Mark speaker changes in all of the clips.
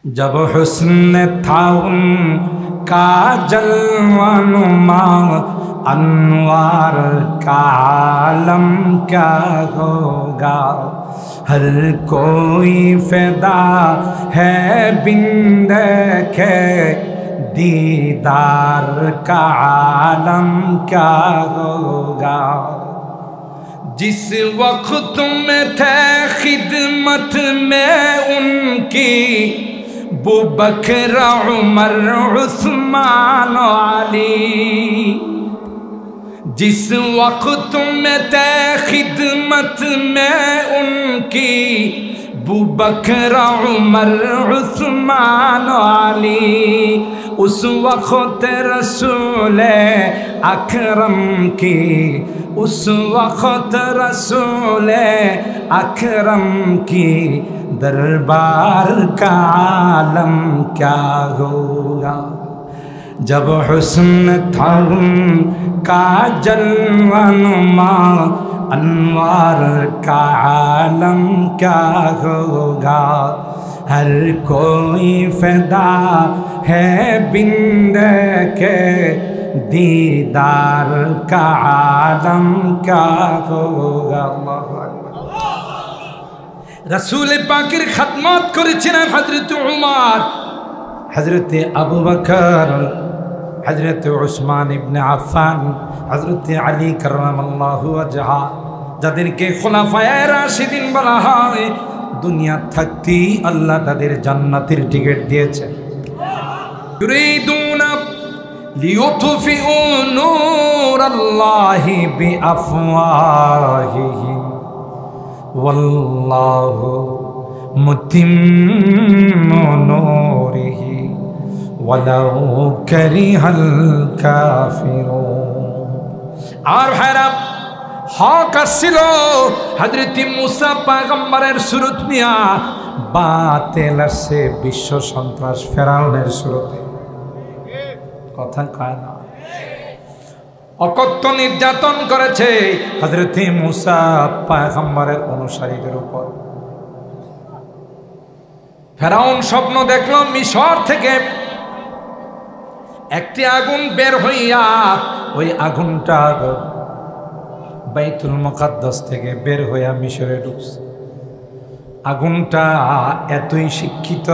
Speaker 1: जब हुस्न था उनका जलवा नुमा अनवार का आलम क्या होगा। हर कोई फिदा है बिन देखे दीदार का आलम क्या होगा। जिस वक्त में थे खिदमत में उनकी बुबकर उमर उस्मान अली। जिस वक्त में थे खिदमत में उनकी बुबकर उमर उस्मान अली। उस वक्त रसूल अकरम की उस वक्त रसूल अकरम की दरबार का आलम क्या होगा। जब हुस्न था उनका जलवा नुमा अनवार का आलम क्या होगा। हर कोई फिदा है बिन देखे दीदार का आलम क्या होगा। रसूल पाकेर खदमत करेছিলেন हजरत उमर, हजरत अबू बकर, हजरत उस्मान इब्ने आफ़ान, हजरत अली करमल्लाहु वजहा, যাদেরকে খুলাফায়ে রাশিদিন বলা হয়। দুনিয়া থাকতেই আল্লাহ তাদের জান্নাতের টিকিট দিয়েছে। ইউরিদুনা লিয়ুতফিউ নূরাল্লাহি বিআফওয়াহিহিম ওয়াল্লাহু মুতিম্মু নূরিহি ওয়ালাউ কারিহাল কাফিরুন। আর ভাইরা হক আসছিল হযরত মুসা পয়গম্বরের সুরত নিয়া, বাতিল আসছে বিশ্ব সন্ত্রাস ফেরাউনের সুরতে। কথা কয় না। অকথ্য নির্যাতন করেছে হযরত মুসা পয়গম্বরের অনুসারীদের উপর। ফেরাউন স্বপ্ন দেখল মিশর থেকে একটি আগুন বের হইয়া, ওই আগুনটা বাইতুল মুকাদ্দাস থেকে বের হইয়া মিশরে ঢুকছে। আগুনটা এতই শিক্ষিত,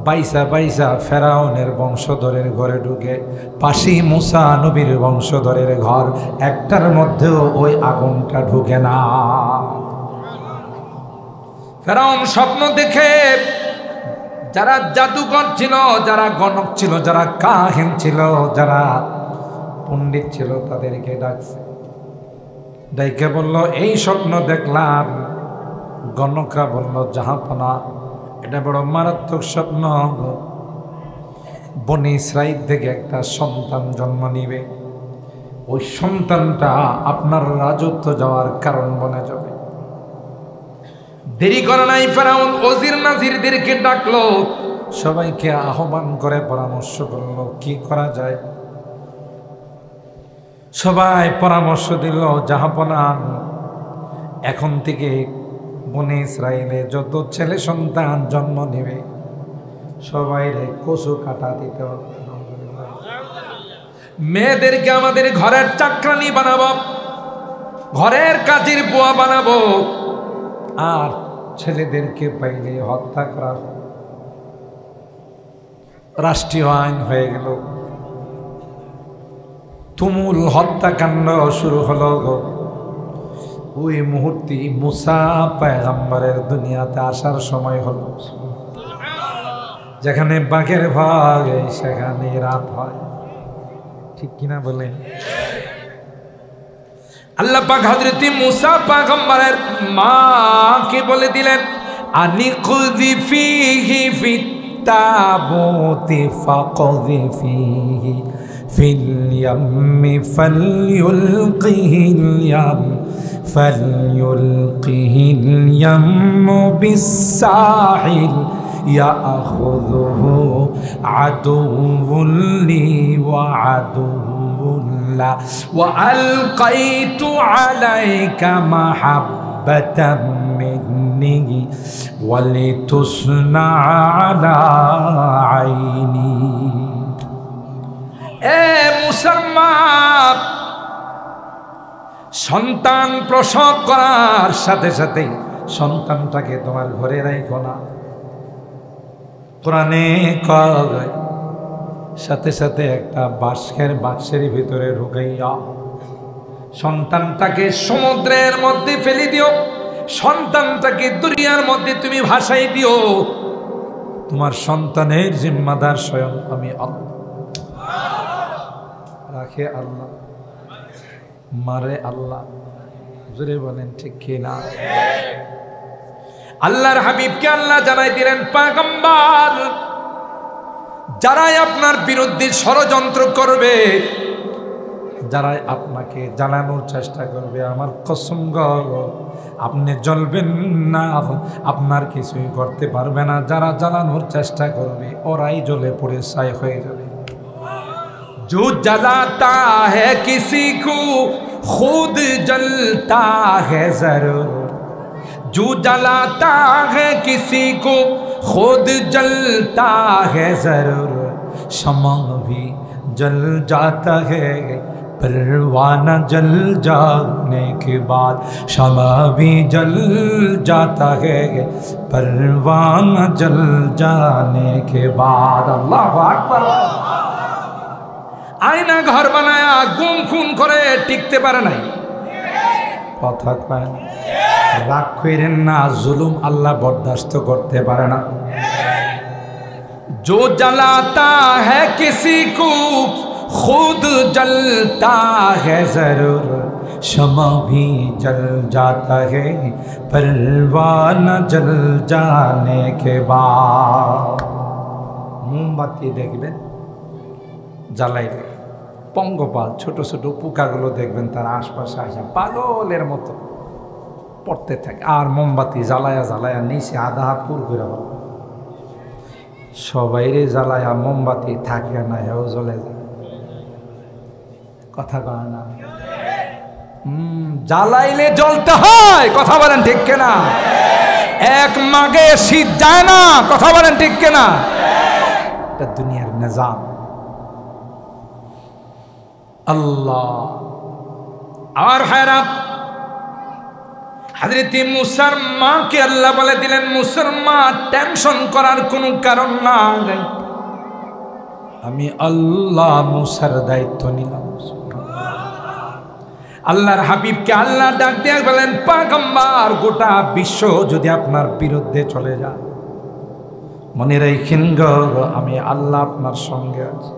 Speaker 1: বাইসা বাইসা ফেরাউনের বংশধরের ঘরে ঢুকে, পাশেই মুসা নবীর বংশধরের ঘর, একটার মধ্যেও ওই আগুনটা ঢুকে না। ফেরাউন স্বপ্ন দেখে যারা জাদুকর ছিল, যারা গণক ছিল, যারা কাহিন ছিল, যারা পণ্ডিত ছিল, তাদেরকে ডাকছে। ডাইকে বলল এই স্বপ্ন দেখলাম। গণকরা বলল জাহাপনা, এটা বড় মারাত্মক স্বপ্ন। বনি ইসরাইল থেকে একটা সন্তান জন্ম নিবে, ওই সন্তানটা আপনার রাজত্ব যাওয়ার কারণ বনে যাবে। দেরি করে নাই, ফেরাউন ওজির নাজিরদেরকে ডাকলো, সবাইকে আহ্বান করে পরামর্শ করলো কি করা যায়। সবাই পরামর্শ দিল জাহাপনা, এখন থেকে বনি ইসরাইলে যত ছেলে সন্তান জন্ম নেবে সবাইরে কচু কাটা দিতে হবে। মেয়েদেরকে আমাদের ঘরের চাকরানি বানাবো, ঘরের কাজের বুয়া বানাবো, আর ছেলেদেরকে পাইলে হত্যা করা। রাষ্ট্রীয় আইন হয়ে গেল। তুমুল হত্যাকাণ্ড শুরু হলো। ওই মুহূর্তে মুসা পয়গম্বরের দুনিয়াতে আসার সময় হলো। যেখানে বাঘের ভয় সেখানে রাত হয়, ঠিক কিনা বলেন? আল্লাহ পাক হযরত মুসা পয়গম্বরের মাকে বলে দিলেন আনিকুযি ফিহি ফিত তাবুতি ফাকযিফিহি ফিল ইয়াম্মি ফালইউলকিহিল ইয়াম ফালইউলকিহিল ইয়াম্মু বিসসাহিল ইয়াখুযুহু আদুউল লি ওয়া আদুউল লা ওয়া আলকাইতু আলাইকা মাহাব্বাতাম মিন্নি মিন্নি ওয়ালিতুসনা আলা আইনি। এ মুসলমান, সন্তান প্রসব করার সাথে সাথে সন্তানটাকে তোমার ঘরে রাখো না। কোরআনে কয় সাথে সাথে একটা বাক্সের ভিতরে ঢুকাইয়া সন্তানটাকে সমুদ্রের মধ্যে ফেলে দিও, সন্তানটাকে দুনিয়ার মধ্যে তুমি ভাসাই দিও। তোমার সন্তানের জিম্মাদার স্বয়ং আমি আল্লাহ। রাখে আল্লাহ, মারে আল্লাহ। জোরে বলেন ঠিক কি না? আল্লাহর হাবিবকে আল্লাহ জানাই দিলেন, পয়গম্বর, যারাই আপনার বিরুদ্ধে ষড়যন্ত্র করবে, যারাই আপনাকে জ্বালানোর চেষ্টা করবে, আমার কসম গো আপনি জ্বলবেন না, আপনার কিছুই করতে পারবে না। যারা জ্বালানোর চেষ্টা করবে ওরাই জ্বলে পড়ে ছাই হয়ে যাবে। जो जलाता है किसी को खुद जलता है जरूर, जो जलाता है किसी को खुद जलता है जरूर, शम्मा भी जल जाता है परवाना जल जाने के बाद, शम्मा भी जल जाता है परवाना जल जाने के बाद। अल्लाह আকবার। আয়না ঘর বানায়া গুম খুন করে টিকতে পারে নাই, কথা কয় না। রাগ করেন না, জুলুম আল্লাহ বরদাস্ত করতে পারে না। जो जलाता है किसी को खुद जलता है जरूर, शम्मा भी जल जाता है परवाना जल जाने के बाद। মোমবাতি দেখবেন জ্বালাইলে পঙ্গপাল ছোট ছোট পোকাগুলো দেখবেন তার আশপাশে আসা পাগলের মতো পড়তে থাকে, আর মোমবাতি জ্বালায়া জ্বালায়া নিচে আধা হাত পুর করে বল। সবাইরে জ্বালায়া মোমবাতি থাকে না, হেও জ্বলে যায়, কথা বলে না। জ্বালাইলে জ্বলতে হয়, কথা বলেন ঠিক কিনা? এক মাগে শীত যায় না, কথা বলেন ঠিক কিনা? এটা দুনিয়ার নিজাম। আল্লাহ আর হায়রান, হযরত মুসার মাকে আল্লাহ বলে দিলেন, মুসলমান টেনশন করার কোনো কারণ নাই, আমি আল্লাহ মুসার দায়িত্ব নিলাম। আল্লাহর হাবিবকে আল্লাহ ডাক দিয়ে বলেন, পয়গম্বর, গোটা বিশ্ব যদি আপনার বিরুদ্ধে চলে যায়, মনে রাখেন গো আমি আল্লাহ আপনার সঙ্গে আছি।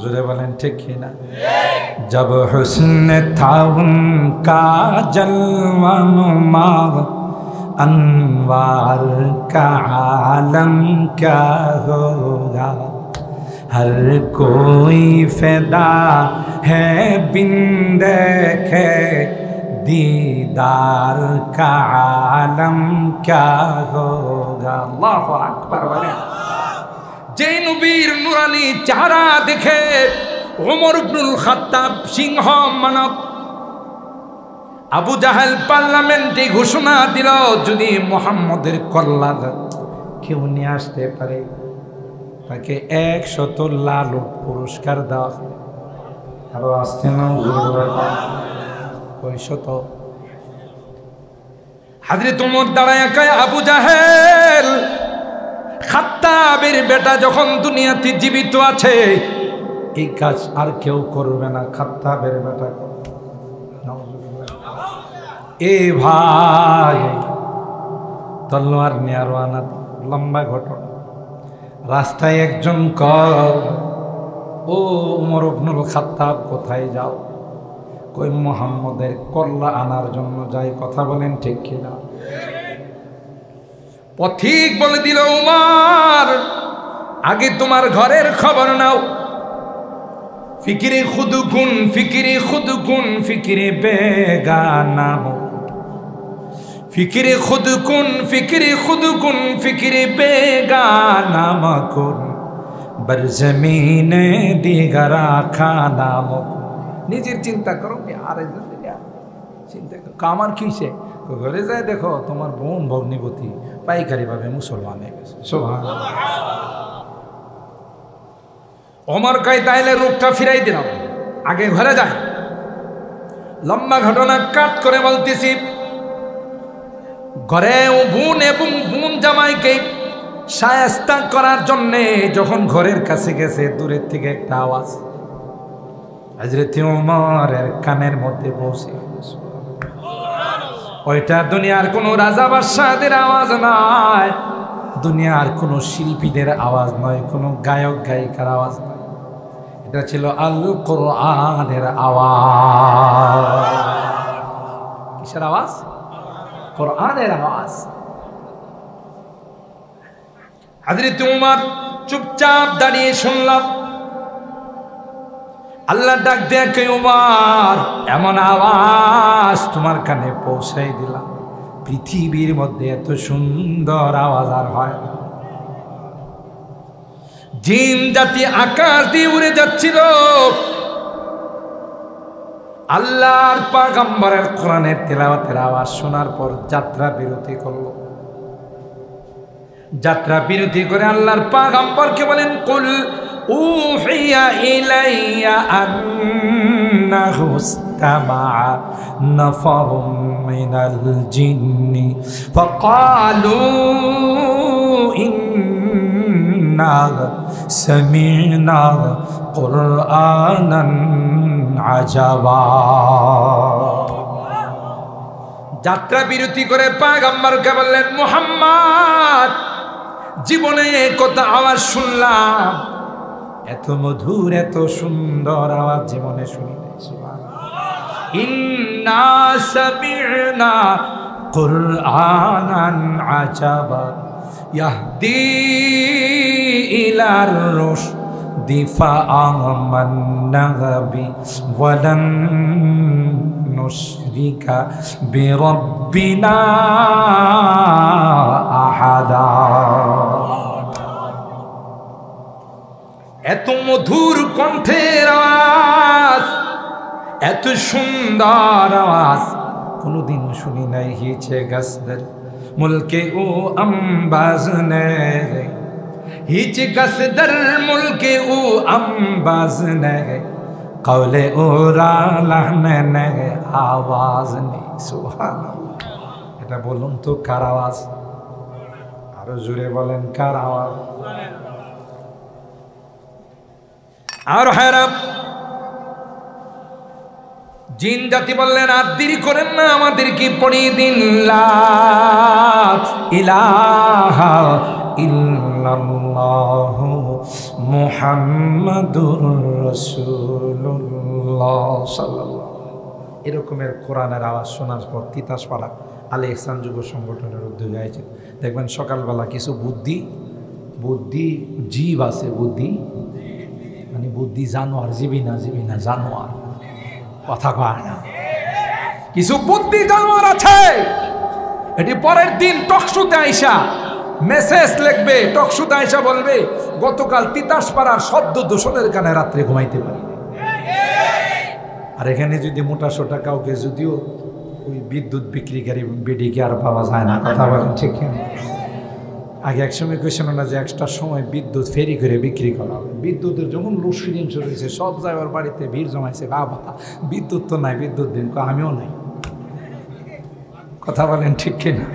Speaker 1: জোরে বলেন ঠিক কিনা? জব হুসন থা উনকা জলওয়া নুমা, अनवार का आलम क्या होगा, हर कोई फैदा है बिन देखे दीदार का आलम क्या होगा। अल्लाहु আকবার বলেন। যে নবীর নুরানি চেহারা দেখে ওমর ইবনুল খাত্তাব সিংহ মানব আবু জাহেল পার্লামেন্টে ঘোষণা দিল, যদি মুহাম্মদের কল্লা কেউ নিয়ে আসতে পারে তাকে 100 লালুট পুরস্কার দেওয়া হবে। আরো আসতে না কয়শত। হযরত ওমর দাঁড়ায় কয়, আবু জাহেল, খাত্তাবের বেটা যখন দুনিয়াতে জীবিত আছে এই কাজ আর কেউ করবে না, খাত্তাবের বেটা। এ ভাই, তলোয়ার নিয়ে রওনা। লম্বা ঘটনা। রাস্তায় একজন কয়, ও ওমর ইবনুল খাত্তাব কোথায় যাও? কই মুহাম্মদের কল্লা আনার জন্য যাই। কথা বলেন ঠিক কিনা? পথিক বলে দিল, উমর আগে তোমার ঘরের খবর নাও। ফিকিরে খুদকুন, ফিকিরে খুদকুন, ফিকিরে বেগানা, ফিকিরে খুদকুন, ফিকিরে খুদকুন, ফিকিরে বেগানা মকুন, বর জমিনে দিগরা খানা মকুন। নিজের চিন্তা করো, আর চিন্তা করো, কামার কিসে? ঘরে যায় দেখো তোমার বোন ভগ্নিপতি পাইকারি ভাবে মুসলমান হয়ে গেছে। সুবহানাল্লাহ। ওমর কয় তাইলে রূপটা ফিরাই দিলাম, আগে ঘরে যায়। লম্বা ঘটনা কাট করে বলতেছি, ঘরে ও বোন এবং বোন জামাইকে শায়েস্তা করার জন্যে যখন ঘরের কাছে গেছে, দূরের থেকে একটা আওয়াজ হযরত ওমরের কানের মধ্যে পৌঁছে। ওইটা দুনিয়ার কোনো রাজা বাদশাহদের আওয়াজ নয়, দুনিয়ার কোনো শিল্পীদের আওয়াজ নয়, কোনো গায়ক গায়িকার আওয়াজ নয়, এটা ছিল আল কোরআনের আওয়াজ। কিসের আওয়াজ? কোরআনের আওয়াজ। হযরত ওমর চুপচাপ দাঁড়িয়ে শুনলাম। আল্লাহ ডাক দেয়া কে ওমর, এমন আওয়াজ তোমার কানে পৌঁছাই দিলাম, পৃথিবীর মধ্যে এত সুন্দর আওয়াজ আর হয় না। জিন জাতি আকাশ দিয়ে উড়ে যাচ্ছিল, আল্লাহর পয়গম্বরের কোরআনের তেলাওয়াতের আওয়াজ শোনার পর যাত্রা বিরতি করলো। যাত্রা বিরতি করে আল্লাহর পয়গম্বরকে বলেন, কুল উহিয়া ইলাইয়া আন্নাহু ইসতামাআ নাফারুম মিনাল জিন্নি ফাকালু ইন্না সামি'না কুরআনান আজাবা। যাত্রা বিরতি করে পয়গম্বরকে বললেন, মুহাম্মদ, জীবনে কত আওয়াজ শুনলাম, এত মধুর এত সুন্দর আওয়াজ জীবনে শুনি নাই। ইন্না সামি'না কুরআনান আজাবা ইয়াহদি ইলার রুশদি ফাআমান্না বি ওয়ালান নুশরিকা বিরাব্বিনা আহাদা। এত মধুর কণ্ঠের আওয়াজ, এত সুন্দর আওয়াজ কোনদিন শুনি নাই। হিচে গসদর মুলকে ও আম্বাজ নে, হিচে গসদর মুলকে ও আম্বাজ নে, কওলে ও রালাহনে নে আওয়াজ নে। সুবহানাল্লাহ। এটা বলুন তো কার আওয়াজ? আরো জোরে বলেন কার আওয়াজ? আর হারাম জিন জাতি বললেন, আর দেরি করেন না, আমাদেরকে পড়িয়ে দিন লা ইলাহা ইল্লাল্লাহু মুহাম্মাদুর রাসূলুল্লাহ সাল্লাল্লাহু। এরকমের কোরআনের আওয়াজ শোনার পর তিতাসপাড়া আলে ইহসান যুব সংগঠনের উদ্যোগে হয়েছে। দেখবেন সকালবেলা কিছু বুদ্ধি জীব আছে, বুদ্ধি মানে বুদ্ধি জানোয়ার, জীবী না জানোয়ার, কথা কয় না, কিছু বুদ্ধি জানোয়ার আছে। এটি পরের দিন টকশুতে আইসা মেসেজ লিখবে, টকশুতে আইসা বলবে, গতকাল তিতাসপাড়ার শব্দ দূষণের কারণে রাত্রে ঘুমাইতে পারি। আর এখানে যদি মোটা সোটা কাউকে যদিও ওই বিদ্যুৎ বিক্রিকারী বিডিকে আর পাওয়া যায় না, কথা বলেন ঠিক না? আগে একসময় কোয়েশন না যে একটা সময় বিদ্যুৎ ফেরি করে বিক্রি করা হবে। বিদ্যুতের যখন লোডশেডিং শুরু হয়েছে, সব জায়গার বাড়িতে ভিড় জমাইছে, বাবা বিদ্যুৎ তো নাই, বিদ্যুৎ দিন, আমিও নাই, কথা বলেন ঠিক কিনা?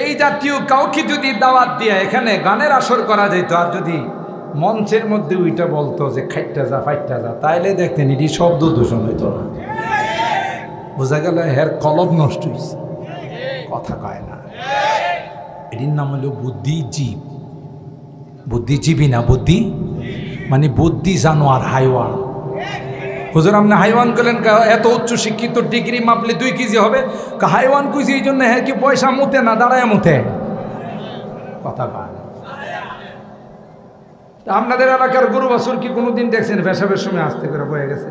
Speaker 1: এই জাতীয় কাউকে যদি দাওয়াত দিয়ে এখানে গানের আসর করা যেত, আর যদি মঞ্চের মধ্যে ওইটা বলতো যে খাইটা যা ফাইটা যা, তাইলে দেখতেন এটি শব্দ দূষণ হইতো না। বোঝা গেল হের কলব নষ্ট হয়েছে, কথা কয় না। এটির নাম হলো বুদ্ধিজীব। বুদ্ধিজীবী না, বুদ্ধি মানে বুদ্ধি জানোয়ার, হাইওয়ান। হুজুর আপনি হাইওয়ান করলেন, এত উচ্চ শিক্ষিত, ডিগ্রি মাপলে 2 কেজি হবে, হাইওয়ান কুইছি এই জন্য হ্যাঁ কি পয়সা মুতে না, দাঁড়ায় মুতে, কথা কয় না। আপনাদের এলাকার গরু বাছুর কি কোনোদিন দেখছেন পেশাবের সময় আসতে করে বয়ে গেছে?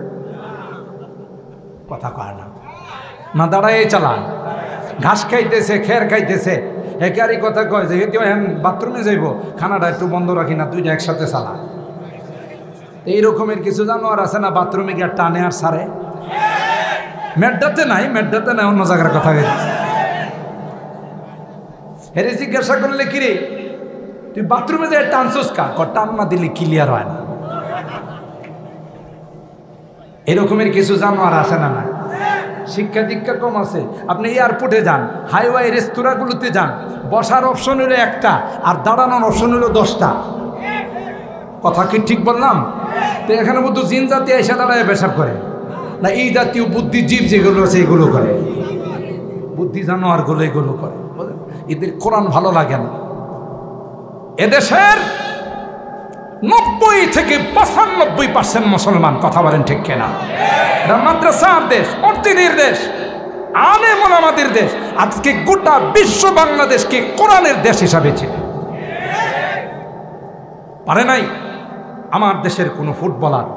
Speaker 1: কথা কয় না, না দাঁড়ায় চালান, ঘাস খাইতেছে, খের খাইতেছে, একারই কথা কয় যে হেঁটে বাথরুমে যাইব, খানাটা একটু বন্ধ রাখি না, 2টা একসাথে চালা। এই রকমের কিছু জানোয়ার আছে না, বাথরুমে গিয়ে টানে আর সারে, মেড্ডাতে নাই, মেড্ডাতে নাই, অন্য জায়গার কথা গেছে। হেরে জিজ্ঞাসা করলে কিরে তুই বাথরুমে যায় টানছস কা? টান না দিলে ক্লিয়ার হয় না। এরকমের কিছু জানোয়ার আছে না? না, শিক্ষা দীক্ষা কম আছে। আপনি এয়ারপোর্টে যান, হাইওয়ে রেস্তোরাঁগুলোতে যান, বসার অপশন হলো একটা আর দাঁড়ানোর অপশন হলো 10টা। কথা কি ঠিক বললাম? তো এখানে বুদ্ধ জিন জাতি এসে দাঁড়ায় পেশাব করে না, এই জাতীয় বুদ্ধিজীব যেগুলো আছে এগুলো করে, বুদ্ধি জানোয়ারগুলো এগুলো করে। এদের কোরআন ভালো লাগে না। এদেশের 90 থেকে 95% মুসলমান, কথা বলেন ঠিক কিনা? এটা মাদ্রাসার দেশ, মসজিদের দেশ, আলেম ওলামাদের দেশ। আজকে গোটা বিশ্ব বাংলাদেশকে কোরআনের দেশ হিসাবে চিনে। পারে নাই আমার দেশের কোনো ফুটবলার,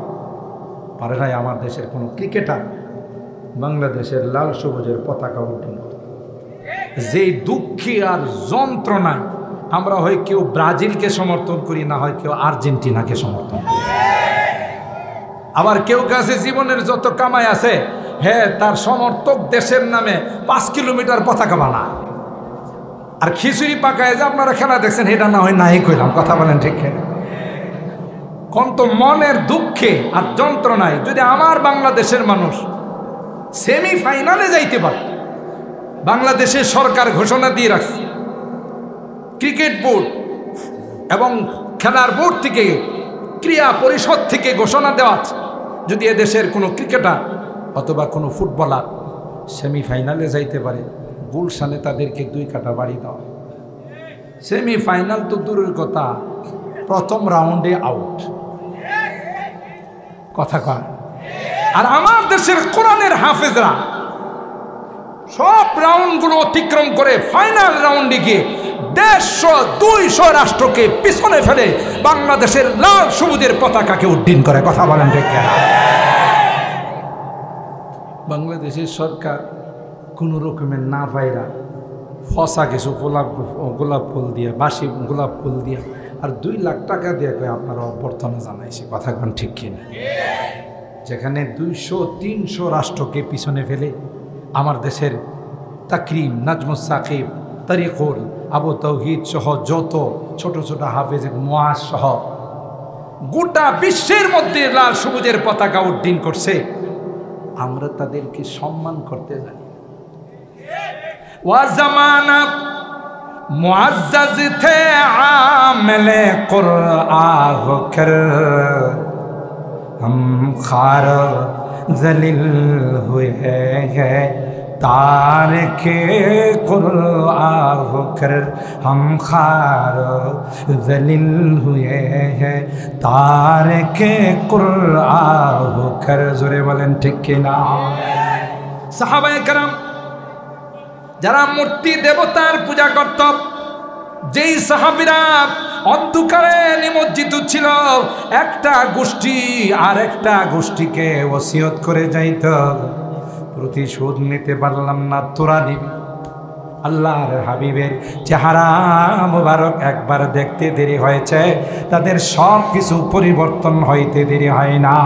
Speaker 1: পারে নাই আমার দেশের কোনো ক্রিকেটার বাংলাদেশের লাল সবুজের পতাকা উড্ডীন করতে। যে দুঃখী আর যন্ত্রণায় আমরা হয় কেউ ব্রাজিলকে সমর্থন করি, না হয় কেউ আর্জেন্টিনাকে সমর্থন করি। আবার কেউ কাছে জীবনের যত কামাই আছে, হ্যাঁ, তার সমর্থক দেশের নামে 5 কিলোমিটার পতাকা বানায়। আর খিচুড়ি পাকায় যে আপনারা খেলা দেখছেন, এটা না হয় নাই কইলাম, কথা বলেন ঠিক কিনা? কত মনের দুঃখে আর যন্ত্রণায় যদি আমার বাংলাদেশের মানুষ সেমিফাইনালে যাইতে পারে। বাংলাদেশের সরকার ঘোষণা দিয়ে রাখছে, ক্রিকেট বোর্ড এবং খেলার বোর্ড থেকে, ক্রীড়া পরিষদ থেকে ঘোষণা দেওয়া আছে, যদি এদেশের কোনো ক্রিকেটার অথবা কোনো ফুটবলার সেমিফাইনালে যাইতে পারে, গুলশানে তাদেরকে 2 কাঠা বাড়ি দেওয়া। সেমিফাইনাল তো দূরের কথা, প্রথম রাউন্ডে আউট, কথা কয়। আর আমার দেশের কোরআনের হাফেজরা সব রাউন্ডগুলো অতিক্রম করে ফাইনাল রাউন্ডে গিয়ে 150-200 রাষ্ট্রকে পিছনে ফেলে বাংলাদেশের লাল সবুজের পতাকাকে উড্ডীন করে, কথা বলেন ঠিক কিনা? বাংলাদেশের সরকার কোন রকমের না পাইরা ফসা কিছু গোলাপ ফুল দিয়া, বাসি গোলাপ ফুল দিয়া আর 2 লাখ টাকা দিয়ে আপনারা অভ্যর্থনা জানাইছে, কথা কন ঠিক কিনা? যেখানে 200-300 রাষ্ট্রকে পিছনে ফেলে আমার দেশের তাকরিম, নাজমুস সাকিব, তারিকুল, আবু তৌহিদ সহ যত ছোট ছোট হাফেজ মুয়াজ সহ গোটা বিশ্বের মধ্যে লাল সবুজের পতাকা উড্ডীন করছে, আমরা তাদেরকে সম্মান করতে জানি। ওয়া জামানা মুআজ্জাজ থে আমেলে কুরআন হোকর हम खार जलील हुए हैं तारके कुरआन होकर, हम खार जलील हुए हैं तारके कुरआन होकर। जोरे बोलें ठीक किना? साहाबाए करम যারা মূর্তি দেবতার পূজা করত, যেই সাহাবীরা অন্ধকারে নিমজ্জিত ছিল, একটা গোষ্ঠী আর একটা গোষ্ঠীকে ওসিয়ত করে যাইত, প্রতিশোধ নিতে পারলাম না, তোরা নিবি। আল্লাহর হাবিবের চেহারা মুবারক একবার দেখতে দেরি হয়েছে, তাদের সব কিছু পরিবর্তন হইতে দেরি হয় না।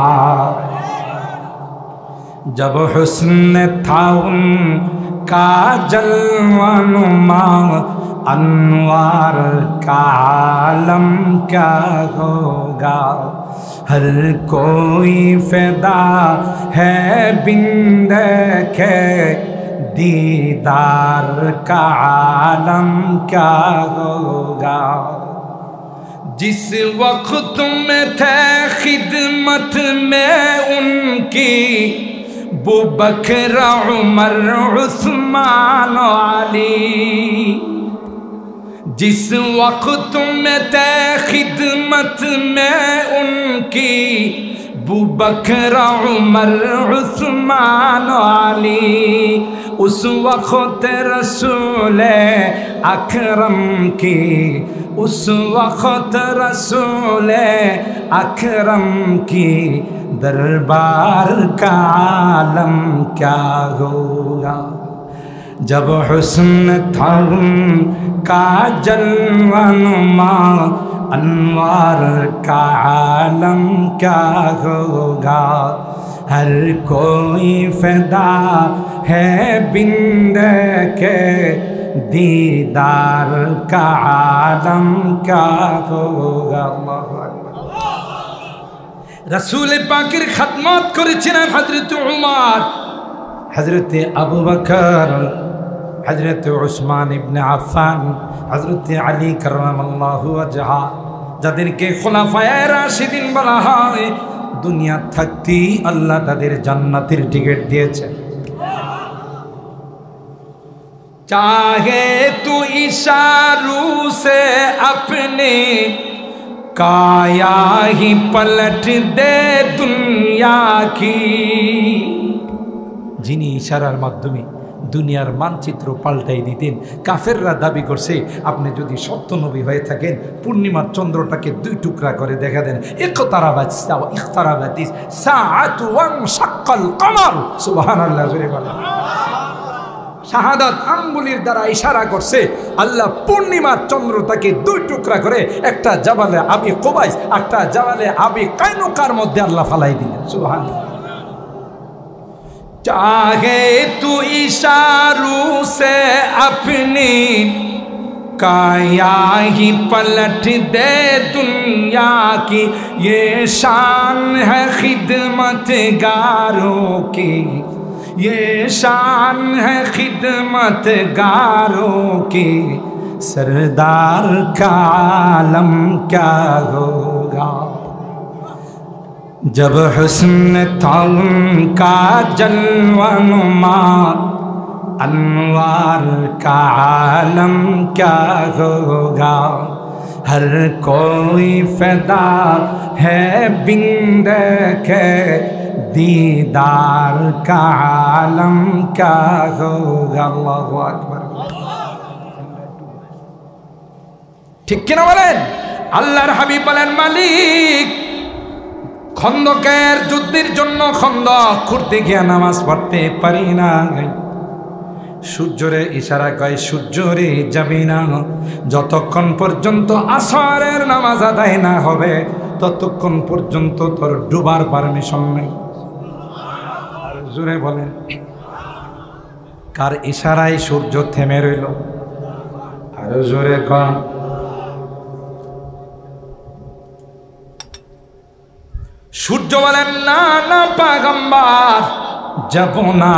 Speaker 1: जब हुस्न था उनका जलवानुमा अनवार का आलम क्या होगा, हर कोई फिदा है बिन देखे दीदार का आलम क्या होगा। जिस वक्त में थे खिदमत में उनकी बू बकर उमर उस्मान अली, जिस वक्त में थे खिदमत में उनकी बू बकर उमर उस्मान अली, उस वक्त रसूल अकरम की, उस वक्त रसूल अकरम की दरबार का आलम क्या होगा। जब हुस्न था उनका जलवानुमा अनवार का आलम क्या होगा, हर कोई फिदा है बिन के दीदार का आलम क्या होगा। रसूल पाकेर खदमत करेছিলেন हजरत उमर, हजरत अबू बकर, हजरत उस्मान इब्ने आफ़ान, हजरत अली करमल्लाहु वजहा, যাদেরকে খুলাফায়ে রাশিদিন বলা হয়। দুনিয়া থাকতেই আল্লাহ তাদের জান্নাতের টিকিট দিয়েছেন। चाहे तू इशारों से अपने काया ही पलट दे दुनिया की। যিনি ইশারার মাধ্যমে দুনিয়ার মানচিত্র পাল্টাই দিতেন। কাফেররা দাবি করছে আপনি যদি সত্য নবী হয়ে থাকেন পূর্ণিমার চন্দ্রটাকে দুই টুকরা করে দেখা দেন। ইকতারাবাত সাআ ইকতারাবাতিস সাআতু ওয়ানশাক্কাল কমর। সুবহানাল্লাহ। শাহাদাত আঙ্গুলির দ্বারা ইশারা করছে আল্লাহ পূর্ণিমার চন্দ্রটাকে দুই টুকরা করে একটা জাবালে আবি কুবাইস একটা জাবালে আবি কাইনুকার মধ্যে আল্লাহ ফালাই দিলেন। সুবহানাল্লাহ। चाहे तू इशारों से अपनी काया ही पलट दे दुनिया की। ये शान है खिदमतगारों की, ये शान है खिदमतगारों की। सरदार का आलम क्या होगा जब हुस्न था उनका जलवानुमा। अनवार का आलम क्या होगा। हर कोई फिदा है बिन के दीदार का आलम क्या होगा। अल्लाहु আকবার। ঠিক কিনা বলেন? আল্লাহর হাবিব বলেন মালিক খন্দকের যুদ্ধের জন্য খন্দক করতে গিয়ে নামাজ পড়তে পারি না। সূর্যরে ইশারা কয় সূর্যরে যাবি না। যতক্ষণ পর্যন্ত আসরের নামাজ আদায় না হবে ততক্ষণ পর্যন্ত তোর ডুবার পারমিশন নেই। জোরে বলেন কার ইশারায় সূর্য থেমে রইল? আর জোরে কন। সূর্য বলেন না না পয়গম্বর যাব না,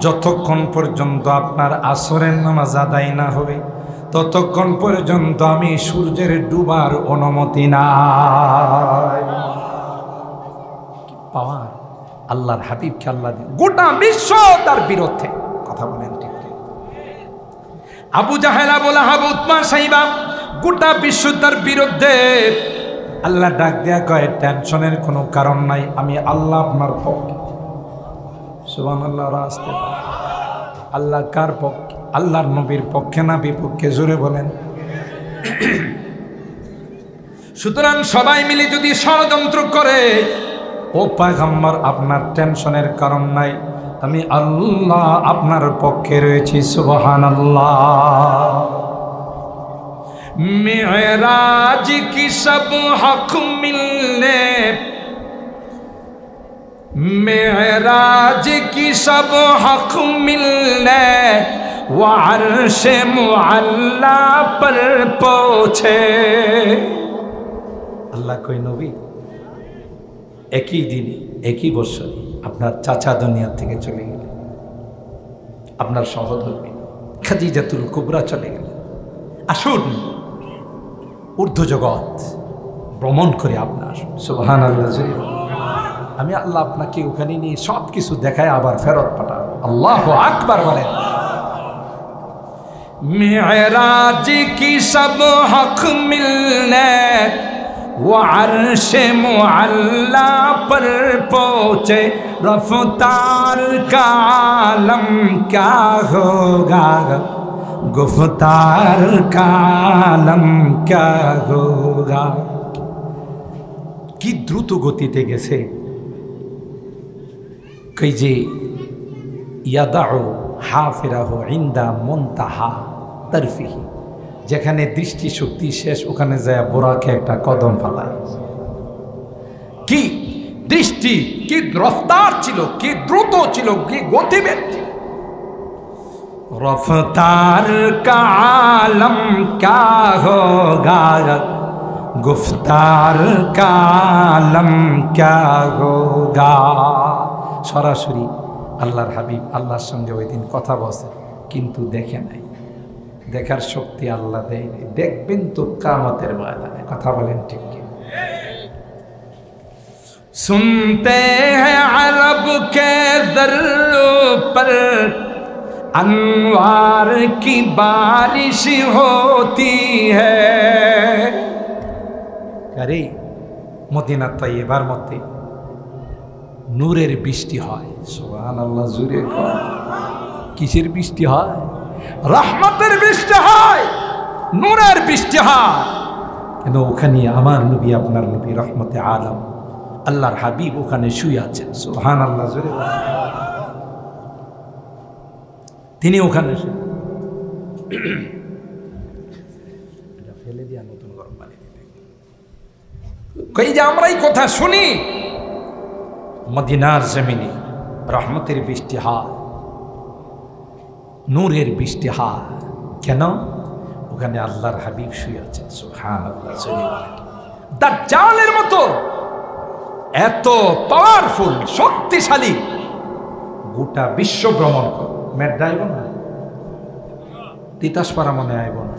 Speaker 1: যতক্ষণ পর্যন্ত আপনার আসরের নামাজ আদায় না হবে ততক্ষণ পর্যন্ত আমি সূর্যের ডুবার অনুমতি নাই। পাওয়ার আল্লাহর হাবিবকে আল্লাহ দেন। গোটা বিশ্ব তার বিরুদ্ধে কথা বলেন ঠিক ঠিক। আবু জাহেল আবু লাহাব উতবা সাইবা গোটা বিশ্ব তার বিরুদ্ধে। আল্লাহ ডাক দেয়া কয় টেনশনের কোনো কারণ নাই, আমি আল্লাহ আপনার পক্ষে। সুবহানাল্লাহ। রাস্তে আল্লাহ কার পক্ষে? আল্লাহর নবীর পক্ষে না বিপক্ষে? জোরে বলেন। সুতরাং সবাই মিলে যদি ষড়যন্ত্র করে ও পয়গম্বর আপনার টেনশনের কারণ নাই, আমি আল্লাহ আপনার পক্ষে রয়েছি। সুবহানাল্লাহ। मेराज की सब हक मिलने, मेराज की सब हक मिलने वो अर्श मुअल्ला पर पहुँचे। আল্লাহ কই নবী একই দিনে একই বছরে আপনার চাচা দুনিয়া থেকে চলে গেলেন, আপনার সহধর্মী খাদিজাতুল কুবরা চলে গেলেন। আসুন ঊর্ধ্ব জগৎ ভ্রমণ করে আপনার। সুবহানাল্লাহ। আমি আল্লাহ আপনাকে ওখানে নিয়ে সব কিছু দেখায় আবার ফেরত পাঠাবো। আল্লাহু আকবার বলেন। মেরাজ কি সব হক মিলনে वो अर्श मुअल्ला पर पहुँचे। रफ्तार का आलम क्या होगा, गुफ्तार का आलम क्या होगा। কি দ্রুত গতিতে গেছে। কই যে ইয়াদাউ হাফিরাহু ইনদা মুনতাহা তারফিহি, যেখানে দৃষ্টি শক্তি শেষ ওখানে যায় বোরাকে একটা কদম ফেলায়। কি দৃষ্টি, কি রফতার ছিল, কি দ্রুত ছিল, কি গতিবেগ ছিল। রফতার কা আলম ক্যা হোগা, গুফতার কা আলম ক্যা হোগা। সরাসরি আল্লাহর হাবিব আল্লাহর সঙ্গে ওই দিন কথা বলছেন, কিন্তু দেখে নাই। দেখার শক্তি আল্লাহ দেয়নি। দেখবেন তো কিয়ামতের ময়দানে। কথা বলেন ঠিক কি? सुनते हैं अरब के दर्रों पर अनवार की बारिश होती है। আরে মদিনা তৈয়বার মধ্যে নূরের বৃষ্টি হয়। সুবহানাল্লাহ, জুরে কর। কিসের বৃষ্টি হয়? রহমতের বৃষ্টি হয়, নূরের বৃষ্টি হয়। কেন? ওখানে আমার নবী, আপনার নবী রহমতে আলম আল্লাহর হাবিব ওখানে শুয়ে আছেন। সুবহানাল্লাহ, জোরে বলেন। তিনি ওখানে ফেলে দিয়া নতুন গরম পানি দিতে। কই যে আমরা এই কথা শুনি, মদিনার জমিনে রহমতের বৃষ্টি হয়, নূরের বৃষ্টি হয়। কেন? ওখানে আল্লাহর হাবিব শুয়ে আছেন। সুবহানাল্লাহ, জোরে বলেন। দাজ্জালের মতো এত পাওয়ারফুল, শক্তিশালী, গোটা বিশ্ব ভ্রমণ কর। মেট আইব না, তিতাসপাড়া মনে আইব না।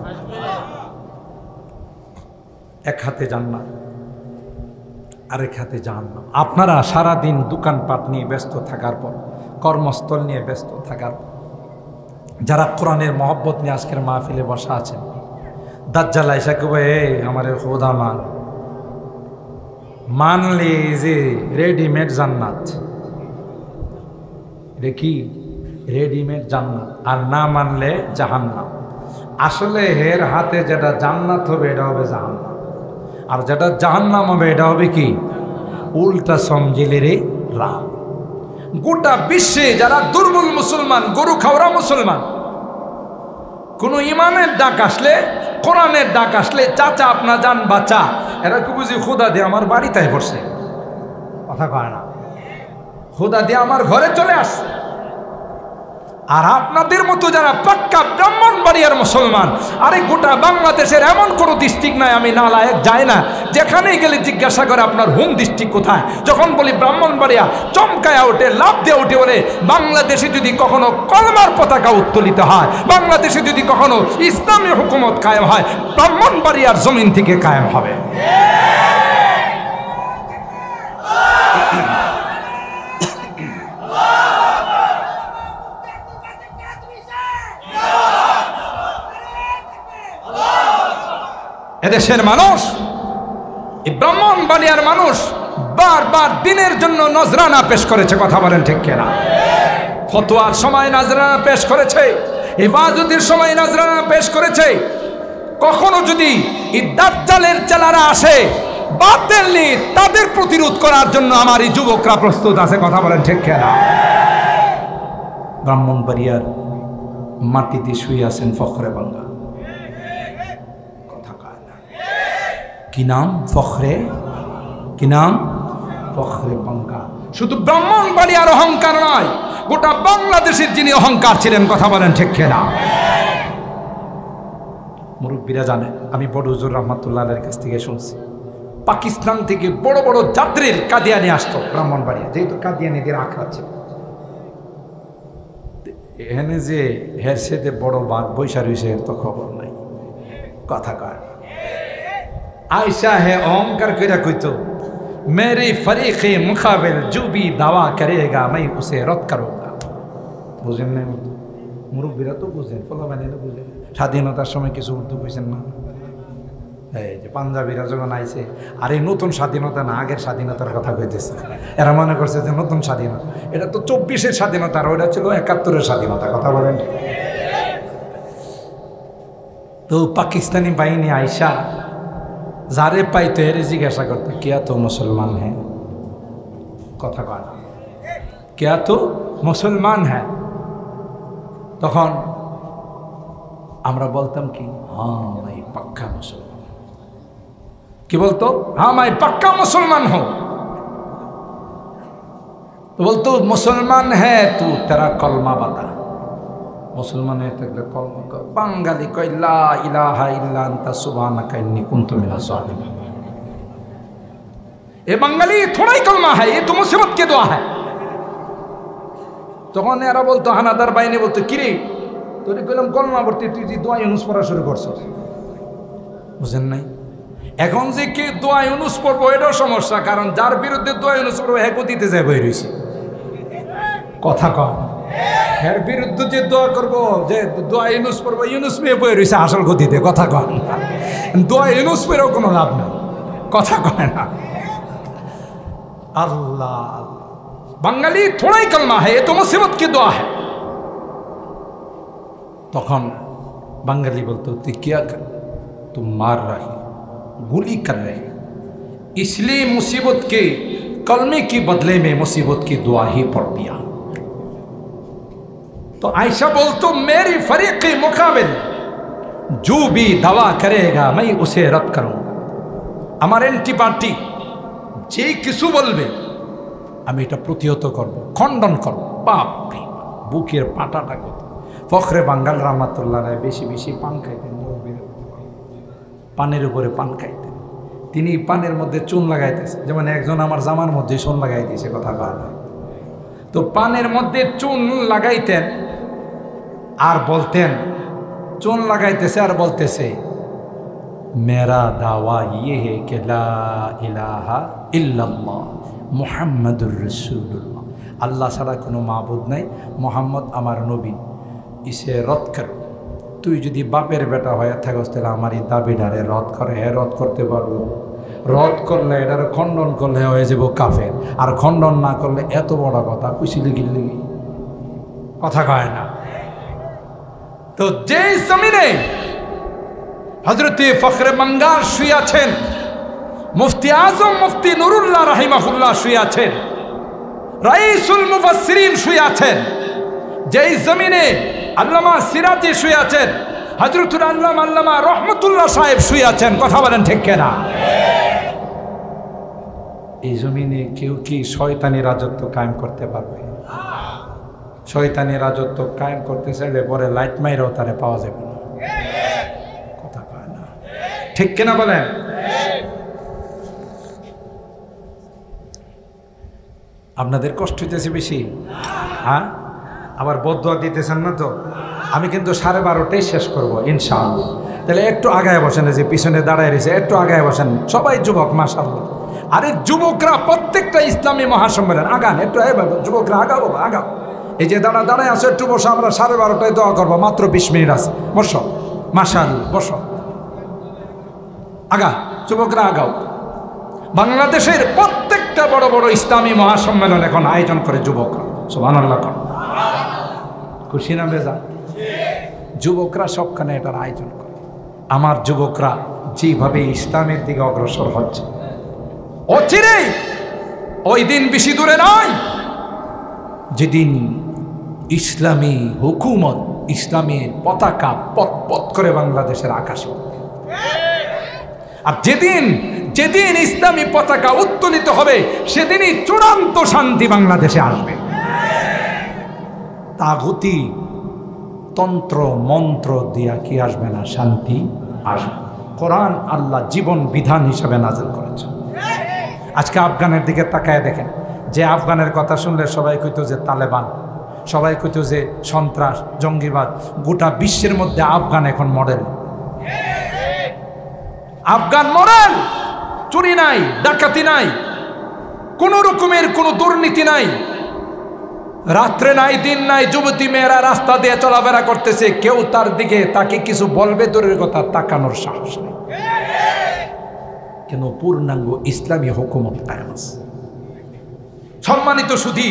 Speaker 1: এক হাতে জান্নাত, আরেক হাতে জাহান্নাম। আপনারা সারাদিন দোকানপাট নিয়ে ব্যস্ত থাকার পর, কর্মস্থল নিয়ে ব্যস্ত থাকার পর, যারা কোরআনের মহব্বত নিয়ে আজকের মাহফিলে বসা আছেন, দাজ্জাল আইসা কবে আমার খোদা মানলে যে রেডিমেড জান্নাত, এটা কি রেডিমেড জান্নাত, আর না মানলে জাহান্নাম। আসলে হের হাতে যেটা জান্নাত হবে এটা হবে জাহান্নাম, আর যেটা জাহান্নাম হবে এটা হবে কি? উল্টা সমঝিলে রে রাম। গোটা বিশ্বে যারা দুর্বল মুসলমান, গরু খাওয়া মুসলমান, কোন ইমানের ডাক আসলে, কোরআনের ডাক আসলে, চাচা আপনার যান বাচ্চা, এরা কি বুঝি খোদা দিয়ে আমার বাড়িতে পড়ছে। কথা কয় না, খোদা দিয়ে আমার ঘরে চলে আসছে। আর আপনাদের মতো যারা পাক্কা ব্রাহ্মণবাড়িয়ার মুসলমান, আরে গোটা বাংলাদেশের এমন কোনো ডিস্ট্রিক্ট নাই আমি নালায়েক যাই না, যেখানেই গেলে জিজ্ঞাসা করে আপনার হোম ডিস্ট্রিক্ট কোথায়। যখন বলি ব্রাহ্মণবাড়িয়া, চমকায়া ওঠে, লাভ দিয়ে উঠে বলে, বাংলাদেশে যদি কখনো কলমার পতাকা উত্তোলিত হয়, বাংলাদেশে যদি কখনো ইসলামী হুকুমত কায়েম হয়, ব্রাহ্মণবাড়িয়ার জমিন থেকে কায়েম হবে। এদেশের মানুষ, এই ব্রাহ্মণবাড়িয়ার মানুষ বারবার দিনের জন্য নজরানা পেশ করেছে। কথা বলেন ঠিক কিনা? ফতোয়ার সময় নজরানা পেশ করেছে, ইবাদতের সময় নজরানা পেশ করেছে। কখনো যদি এই দাজ্জালের চেলারা আসে, বাতিল নিয়ে তাদের প্রতিরোধ করার জন্য আমার এই যুবকরা প্রস্তুত আছে। কথা বলেন ঠিক কিনা? ব্রাহ্মণবাড়িয়ার মাটিতে শুয়ে আছেন ফখরে বাংলা। কি নাম? ফখরে। কি নাম? ফখরে বাংলা। শুধু ব্রাহ্মণবাড়িয়ার অহংকার নয়, গোটা বাংলাদেশের যিনি অহংকার ছিলেন। কথা বলেন ঠিক কিনা? মুরব্বীরা জানেন, আমি বড় হুজুর রহমাতুল্লাহের কাছ থেকে শুনছি, পাকিস্তান থেকে বড় বড় যাত্রীর কাদিয়ানি আসতো ব্রাহ্মণবাড়িয়া, যেহেতু কাদিয়ানিদের আখড়া ছিল। এখানে যে হেরসেদে বড় বাঘ বৈশা রয়েছে এর তো খবর নাই। কথা কয় आयशा है ओंकार करा कोई तो मेरे फरीक़े मुकाबिल जो भी दावा करेगा मैं उसे रद्द करूँगा। বুঝেন না? মুরব্বীরা তো বুঝেন, ফলাবানি তো বুঝেন। স্বাধীনতার সময় কিছু উর্দু বুঝেন না? এই যে পাঞ্জাবিরা যখন আইছে, আর এই নতুন স্বাধীনতা না, আগের স্বাধীনতার কথা কইতেছে। এরা মনে করছে যে নতুন স্বাধীনতা, এটা তো 24-এর স্বাধীনতা, আর ওইটা ছিল 71-এর স্বাধীনতা। কথা বলেন? তো পাকিস্তানি বাহিনী আইসা যারে পাইতো এর জিজ্ঞাসা করতো, কিয়া তো মুসলমান হ্যাঁ? কথা কয় না, কিয়া তো মুসলমান হ্যাঁ? তখন আমরা বলতাম কি, হ্যাঁ ভাই পাক্কা মুসলমান। কি বলতো? হ্যাঁ ভাই পাক্কা মুসলমান হো। तो बोल तू मुसलमान है, तू तेरा कलमा बता। मुसलमान है तो कलमा कर। बंगाली कोई ला इलाहा इल्ला अंता सुबहानाका इन्नी कुन्तु मिनज़ ज़ालिमीन। ये बंगाली थोड़ा ही कलमा है, ये तो मुसीबत के दुआ है। তখন এরা বলতো, হানাদার বাহিনী বলতো, কিরে তোর কইলাম কলমা পড়তে, তুই যে দোয়া ইউনুস পড়া শুরু করছিস। বুঝেন নাই? এখন যে কে দোয়া ইউনুস পড়বো এটাও সমস্যা, কারণ যার বিরুদ্ধে দোয়া ইউনুস পড়বো হ্যাঁ দিতে যায় বই রয়েছে। কথা কম, এর বিরুদ্ধে যে দোয়া করবো, যে দোয়া ইউনুস পড়বো, ইউনুস মেয়ে বই রয়েছে আসল গতিতে। কথা কম, দোয়া ইউনুস পড়েও কোনো লাভ নেই। কথা কয় না। আল্লাহ, বাঙালি থোড়াই কলমা है, ये तो मुसीबत की दुआ है। তখন বাঙালি বলতো, তুই क्या कर, तुम मार रहे, गोली कर रहे, इसलिए मुसीबत के कलमे की बदले में मुसीबत की दुआ ही पढ़ दिया। तो आयशा बोलतो, मेरी फरीक के मुकाबिल जो भी दवा करेगा मैं उसे रद्द करूंगा। আমার অ্যান্টিপার্টি যে কিছু বলবে আমি এটা প্রতিহত করব, খণ্ডন করব। বাপরে, বুকের পাটাটা কত। ফখরে বাঙ্গাল রহমাতুল্লাহ বেশি বেশি পান খাইতেন, পানের উপরে পান খাইতেন। তিনি পানের মধ্যে চুন লাগাইতেছে, যেমন একজন আমার জামার মধ্যে চুন লাগাই দিয়েছে। কথা বলা, তো পানের মধ্যে চুন লাগাইতেন আর বলতেন, চুন লাগাইতেছে আর বলতেছে, मेरा दावा ये है कि ला इलाहा इल्लल्लाह मुहम्मदुर रसूलुल्लाह, अल्लाह ছাড়া কোনো মাবুদ নাই, মোহাম্মদ আমার নবী, ইসে রদ কর। তুই যদি বাপের বেটা হয়ে থাকস তাহলে আমার এই দাবিটারে রদ করে। হ্যাঁ, রদ করতে পারবো। রদ করলে এটার খণ্ডন করলে হয়ে যাব কাফের, আর খণ্ডন না করলে এত বড় কথা কুশিলি গিল্লি কথা কয় না। তো যে জমিনে হযরতে ফখরে বাঙ্গাল শুয়ে আছেন, মুফতি আজম মুফতি নুরুল্লাহ রাহিমাহুল্লাহ শুয়ে আছেন, রাইসুল মুফাসসিরিন শুয়ে আছেন, যেই জমিনে আল্লামা সিরাজি শুয়ে আছেন, হযরতুল আল্লামা রহমতুল্লাহ সাহেব শুয়ে আছেন। কথা বলেন ঠিক কিনা? এই জমিনে কেউ কি শয়তানি রাজত্ব কায়েম করতে পারবে? শয়তানি রাজত্ব কায়েম করতে চাইলে পরে লাইট মাইরাও তারে পাওয়া যাবে না। কথা কয় না, ঠিক কিনা বলেন? আপনাদের কষ্ট হইতেছে বেশি? হ্যাঁ, আবার বদদোয়া দিতেছেন না তো? আমি কিন্তু 12:30টায় শেষ করব ইনশাআল্লাহ। তাহলে একটু আগায় বসেন, যে পিছনে দাঁড়ায় রয়েছে একটু আগায় বসেন। সবাই যুবক, মাশাআল্লাহ। আরে যুবকরা প্রত্যেকটা ইসলামী মহাসম্মেলন আগান, একটু যুবকরা আগাও, আগাও। এই যে দাঁড়ায় আছে একটু বসো, আমরা 12:30টায় দোয়া করবো, মাত্র 20 মিনিট আছে। বসো, মাশাআল্লাহ, বসো, আগা যুবকরা আগাও। বাংলাদেশের প্রত্যেকটা বড় বড় ইসলামী মহাসম্মেলন এখন আয়োজন করে যুবকরা। সুবহানাল্লাহ। খুশি না বেজা? যুবকরা সবখানে এটার আয়োজন করে। আমার যুবকরা যেভাবে ইসলামের দিকে অগ্রসর হচ্ছে, অচিরেই, ওই দিন বেশি দূরে নয় যেদিন ইসলামী হুকুমত, ইসলামের পতাকা পথ পথ করে বাংলাদেশের আকাশে উঠবে। আর যেদিন ইসলামী পতাকা উত্তোলিত হবে, সেদিনই চূড়ান্ত শান্তি বাংলাদেশে আসবে। তাগুতি তন্ত্র মন্ত্র দিয়া কি আসবে না? শান্তি আসবে। কোরআন আল্লাহ জীবন বিধান হিসাবে নাযিল করেছে। আজকে আফগানের দিকে তাকায় দেখেন, যে আফগানের কথা শুনলে সবাই কইতো যে তালেবান, সবাই কইতো যে সন্ত্রাস, জঙ্গিবাদ। গোটা বিশ্বের মধ্যে আফগান এখন মডেল। আফগান মডেল। চুরি নাই, ডাকাতি নাই, কোন রকমের কোনো দুর্নীতি নাই, রাত্রে নাই, দিন নাই, যুবতী মেয়েরা রাস্তা দিয়ে চলাফেরা করতেছে, কেউ তার দিকে তাকে কিছু বলবে দূরের কথা, তাকানোর সাহস নেই। কেন? পূর্ণাঙ্গ ইসলামী হুকুমত কায়েম আছে। সম্মানিত সুধী,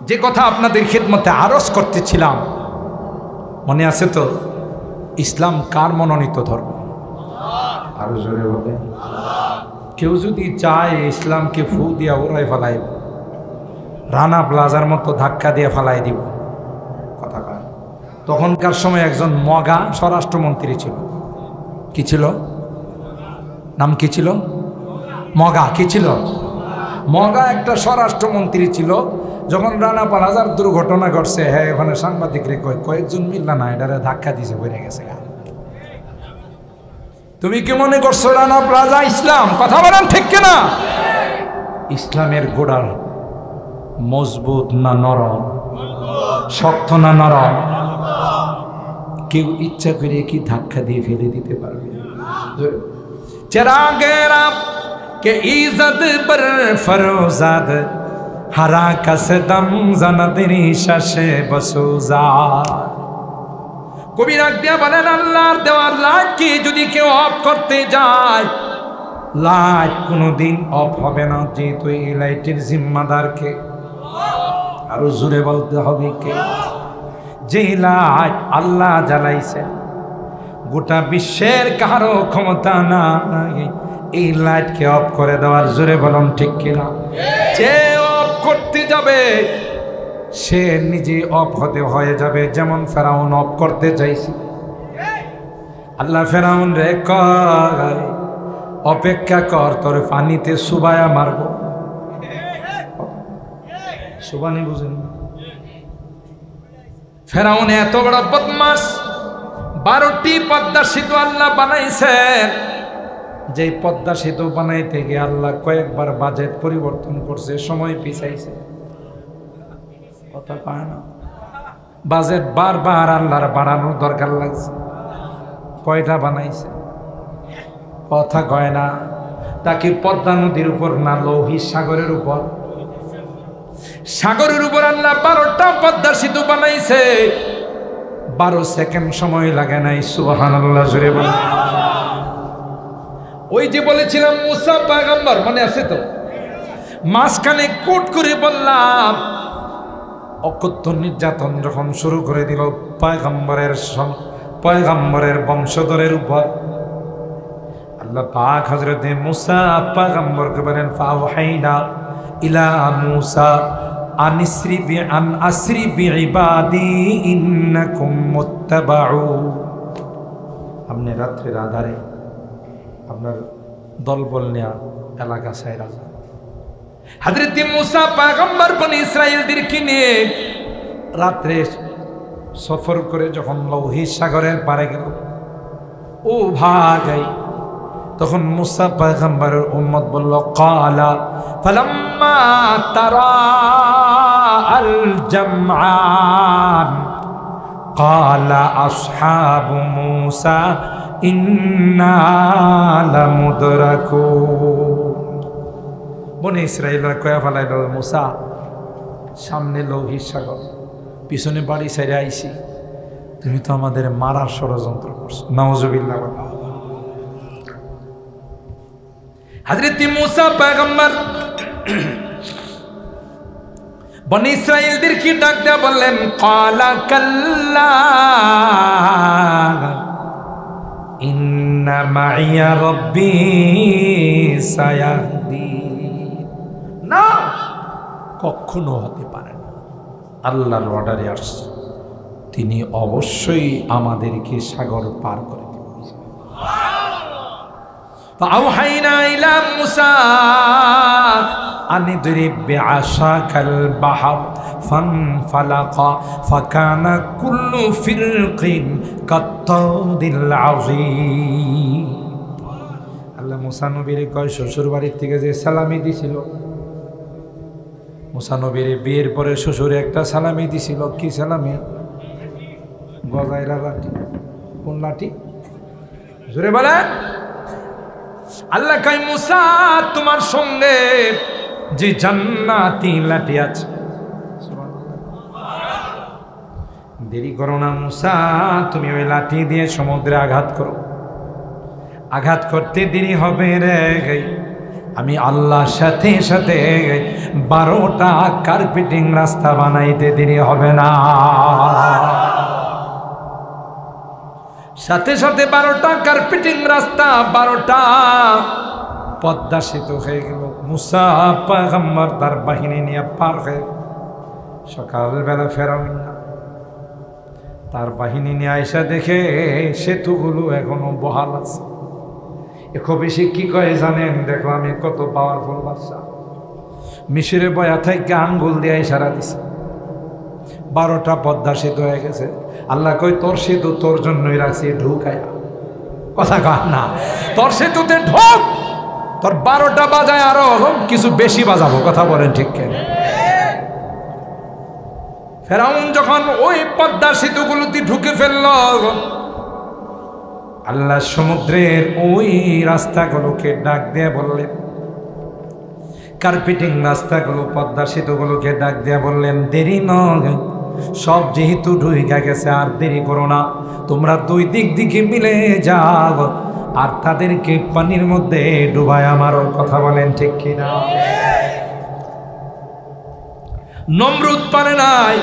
Speaker 1: যে কথা আপনাদের খিদমতে আরজ করতেছিলাম, মনে আছে তো? ইসলাম কার মনোনীত ধর্ম? আরো জোরে বলে। কেউ যদি চায় ইসলামকে ফু দিয়া উড়াই ফেলাইব, রানা প্লাজার মতো ধাক্কা দিয়ে ফেলাই দিব। কথা কয়। তখনকার সময় একজন মগা স্বরাষ্ট্রমন্ত্রী ছিল। কি ছিল? নাম কি ছিল? মগা। কি ছিল? মগা একটা স্বরাষ্ট্রমন্ত্রী ছিল, যখন রানা প্লাজার দুর্ঘটনা ঘটছে, হ্যাঁ ওখানে সাংবাদিকরে কয়েকজন মিল্লা না এটারে ধাক্কা দিছে, বেড়ে গেছে। তুমি কি মনে করছো রানা প্লাজা ইসলাম? কথা বলেন ঠিক কিনা? ইসলামের গোড়ার মজবুত না নরম? শক্ত না নরম? কেউ ইচ্ছা করে কি ধাক্কা দিয়ে ফেলে দিতে পারবে? চেরাগেরা কে ইজ্জত पर फरोजाद हरा कसदम जनदरी शशे बसुजा। কবি রাগ দিয়া বলেন, আল্লাহর দেওয়ার লাইট কি যদি কেউ অফ করতে যায়, লাইট কোনোদিন অফ হবে না, যেহেতু এই লাইটের জিম্মাদার কে? আরো জোরে বলতে হবে কে? যে লাইট আল্লাহ জ্বালাইছেন, গোটা বিশ্বের কারো ক্ষমতা নাই এই লাইটকে অফ করে দেওয়ার। জোরে বলুন ঠিক কিনা? যে অফ করতে যাবে সে নিজে অফ হয়ে যাবে। যেমন ফেরাউন অফ করতে চাইছে, আল্লাহ ফেরাউন রে কয় অপেক্ষা কর, তোর পানিতে সুবায়া মারবো। সুবানি বুঝেন? ফেরাউন এত বড় বদমাশ, 12টি পদ্মা সেতু আল্লাহ বানাইছেন। যে পদ্মা সেতু বানাইতে গিয়ে আল্লাহ কয়েকবার বাজেট পরিবর্তন করছে, সময় পিছাইছে। কথা পায় না, বাজেট বারবার আল্লাহর বাড়ানোর দরকার লাগছে। কয়টা বানাইছে? কথা কয় না। তাকে পদ্মা নদীর উপর না লৌহিত সাগরের উপর? সাগরের উপর আল্লাহ 12টা পদ্মা সেতু বানাইছে, 12 সেকেন্ড সময় লাগে নাই। সুবহানাল্লাহ জোরে বলেন। ওই যে বলেছিলাম মুসা পয়গম্বর, মনে আছে তো? মাঝখানে কোট করে বললাম, অকথ্য নির্যাতন যখন শুরু করে দিল পয়গম্বরের বংশধরের উপর, আল্লাহ পাক হযরতে মুসা পয়গম্বরকে বলেন, ফাওহাইনা ইলা মুসা আন আসরি বিইবাদি ইন্নাকুম মুত্তাবাউন। আপনি রাত্রের আধারে আপনার দলবল নেয়া এলাকা ছাইরা যান। হযরত মুসা পয়গম্বর বনি ইসরাইলদেরকে নিয়ে রাত্রে সফর করে যখন লৌহিত সাগরের পারে গেল, ও ভাগাই, তখন মুসা পয়গম্বরের উম্মত বলল, ক্বালা ফালাম্মা তারা আল জামআন ক্বালা আসহাবু মুসা ইন্না লামুদরাকুন। বনি ইসরাইলরা কয়া ফেলাইল, মুসা সামনে লৌহিত সাগর, পিছনে বাড়ি ছেড়ে আইছি, তুমি তো আমাদের মারার ষড়যন্ত্র করছো। নাউজুবিল্লাহ। হযরত মুসা পয়গম্বর বনি ইসরাইলদেরকে ডাক দেয়া বললেন, ক্বালা কাল্লা ইন্না মাইয়া রাব্বি সায়াহদি। না, কখনো হতে পারে না। আল্লাহর অর্ডারে আসছে, তিনি অবশ্যই আমাদেরকে সাগর পার করে দিবেন। ফাআওহাইনা ইলা মুসা আন ইদরিব বিআশাকাল বাহর ফানফালাকা ফাকানা কুল্লু ফিরকিন কাত্তাউদিল আযীম। আল্লাহ মুসা নবীর কয়, শ্বশুর বাড়ির থেকে যে সালামি দিছিল, মুসা নবীর বিয়ের পরে শ্বশুরে একটা সালামি দিছিল। কি সালামি? গজাইরা লাঠি। কোন লাঠি? জোরে বলে। আল্লাহ কয়, মুসা তোমার সঙ্গে যে জান্নাতি লাঠি আছে, দেরি করো না মুসা, তুমি ওই লাঠি দিয়ে সমুদ্রে আঘাত করো। আঘাত করতে দেরি হবে রে, আমি আল্লাহর সাথে সাথে 12টা কার্পেটিং রাস্তা বানাইতে দেরি হবে না। সাথে সাথে 12টা কার্পেটিং রাস্তা, 12টা পদ্মা সেতু হয়ে গেল। মুসা পয়গম্বর তার বাহিনী নিয়ে পার হয়ে সকালবেলা ফেরাউন তার বাহিনী নিয়ে আইসা দেখে সেতুগুলো এখনো বহাল আছে। খুব বেশি কি কয় জানেন? দেখো আমি কত পাওয়ারফুল বাদশা। মিশরে বয়া থেকে আঙ্গুল দিয়ে ইশারা দিছে, 12টা পদ্মা সেতু হয়ে গেছে। আল্লাহ কই তোর সেতু তোর জন্যই রাখছি, ঢুকায়া কথা কয় না, তোর সেতুতে ঢোক, তোর 12টা বাজায় আরো কিছু বেশি বাজাবো, কথা বলেন ঠিক কেন? ফেরাউন যখন ওই পদ্মা সেতুগুলোতে ঢুকে ফেলল, আল্লাহ সমুদ্রের ওই রাস্তাগুলোকে ডাক দিয়ে বললেন, কার্পেটিং রাস্তাগুলো পদ্মা সেতুগুলোকে ডাক দিয়ে বললেন, দেরি নয়, সব যেহেতু ঢুইকা গেছে আর দেরি করো না, তোমরা দুই দিকে মিলে যাও আর তাদেরকে পানির মধ্যে ডুবায় আমারও, কথা বলেন ঠিক কিনা? নমরুদ পারে নাই,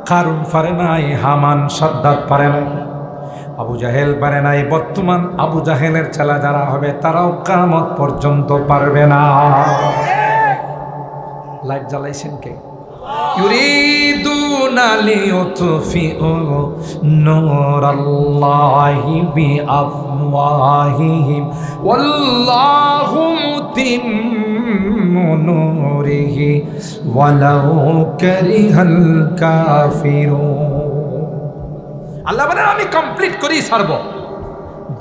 Speaker 1: কারুন পারে নাই, হামান সাদ্দাত পারে নাই, আবু জাহেল পারে নাই। বর্তমান আবু জাহেলের ছেলে যারা হবে তারাও কিয়ামত পর্যন্ত পারবে না। লাইট জ্বালাইছেন কে? ইউরিদুনা লিইউতফিউ নূরাল্লাহি বিআফওয়াহিহিম ওয়াল্লাহু মুতিম্মু নূরিহি ওয়ালাউ কারিহাল কাফিরুন। আল্লাহ বলেন আমি কমপ্লিট করি ছাড়ব,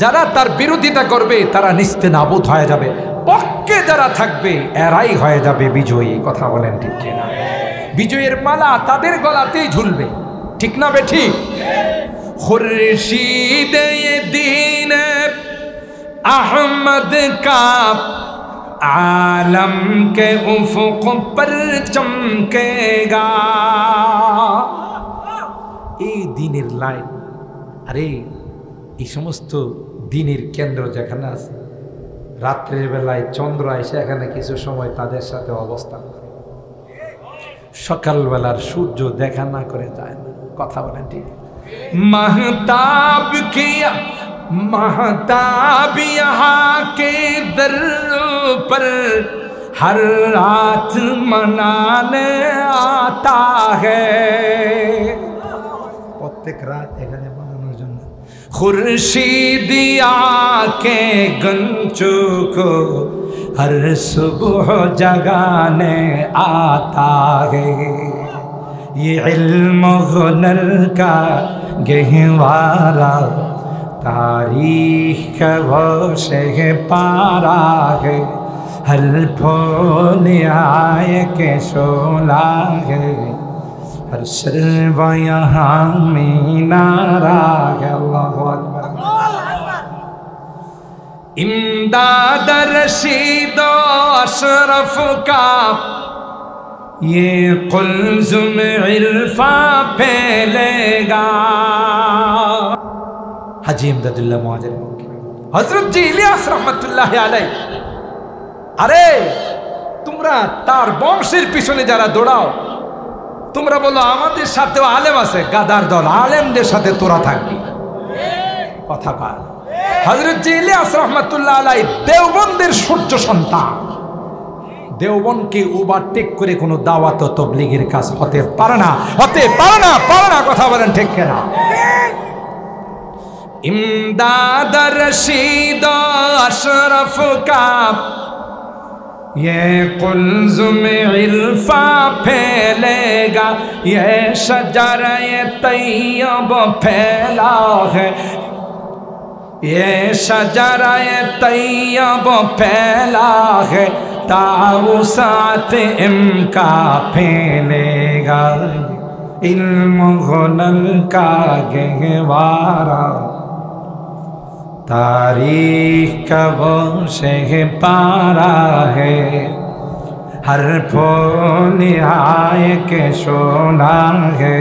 Speaker 1: যারা তার বিরোধিতা করবে তারা নিস্তেনাবুদ হয়ে যাবে, পক্ষে যারা থাকবে এরাই হয়ে যাবে বিজয়ী, কথা বলেন ঠিক কিনা? বিজয়ের মালা তাদের গলাতেই ঝুলবে, ঠিক না বেঠি? খুরশিদ দ্বীন আহমদ কা आलम के उफुक पर चमकेगा। এই দিনের লাইন, আরে এই সমস্ত দিনের কেন্দ্র যেখানে আছে, রাত্রের বেলায় চন্দ্র এসে এখানে কিছু সময় তাদের সাথে অবস্থান করে, সকালবেলার সূর্য দেখা না করে যায় না, কথা বলেন ঠিক? महताब किया महताब यहाँ के दर पर हर रात मनाने आता है, प्रत्येक रात এখানে বানানোর জন্য खुर्शीदिया के गंजू को हर सुबह जगाने आता है। ये इल्म हुनर का गहवारा तारीख का वो शह पारा है, हर फूल आए के शोला है, हर शर्व यहाँ मीनारा है। अल्लाहु अकबर। इमदाद रशीद अशरफ का ये कुल्जुम इल्फा फैलेगा। हाजी इमदादुल्लाह मुहाजिर हजरत जी इलियास रहमतुल्लाह अलैह, আরে তোমরা তার বংশের পিছনে যারা দৌড়াও, তোমরা বলো আমাদের সাথেও আলেম আছে, গাদার দল, আলেমদের সাথে তোরা থাকবি, কথা পার। হযরত জি ইলিয়াস রাহমাতুল্লাহ আলাইহি দেওবন্দের সূর্য সন্তান, দেওবন্দকে ওভারটেক করে কোনো দাওয়াত ও তাবলীগের কাজ হতে পারে না, হতে পারে না, পারে না, কথা বলেন ঠিক কিনা? ইমদাদ রশিদ আশরফ কা ये कुल्जुम इल्फा फैलेगा, ये शजर-ए तैयब फैला है, ये शजर-ए तैयब फैला है, ताउसात इनका फैलेगा, इल्म हुनर का गहवारा तारीख का वो शह पारा है, हर फूल आए के शोला है,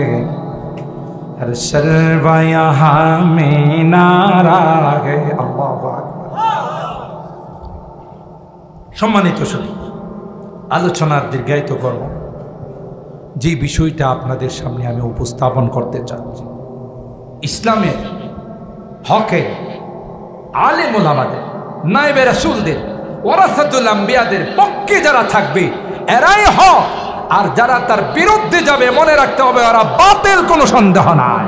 Speaker 1: हर शर्व यहाँ मीनारा है। अल्लाहु আকবার। সম্মানিত শুধু আলোচনার দীর্ঘায়িত করব, যে বিষয়টা আপনাদের সামনে আমি উপস্থাপন করতে চাচ্ছি, ইসলামের হকে আলেম ওলামাদের, নায়েবে রাসূলদের, ওয়ারাসাতুল আম্বিয়াদের পক্ষে যারা থাকবে এরাই হক, আর যারা তার বিরুদ্ধে যাবে মনে রাখতে হবে ওরা বাতিল, কোনো সন্দেহ নাই।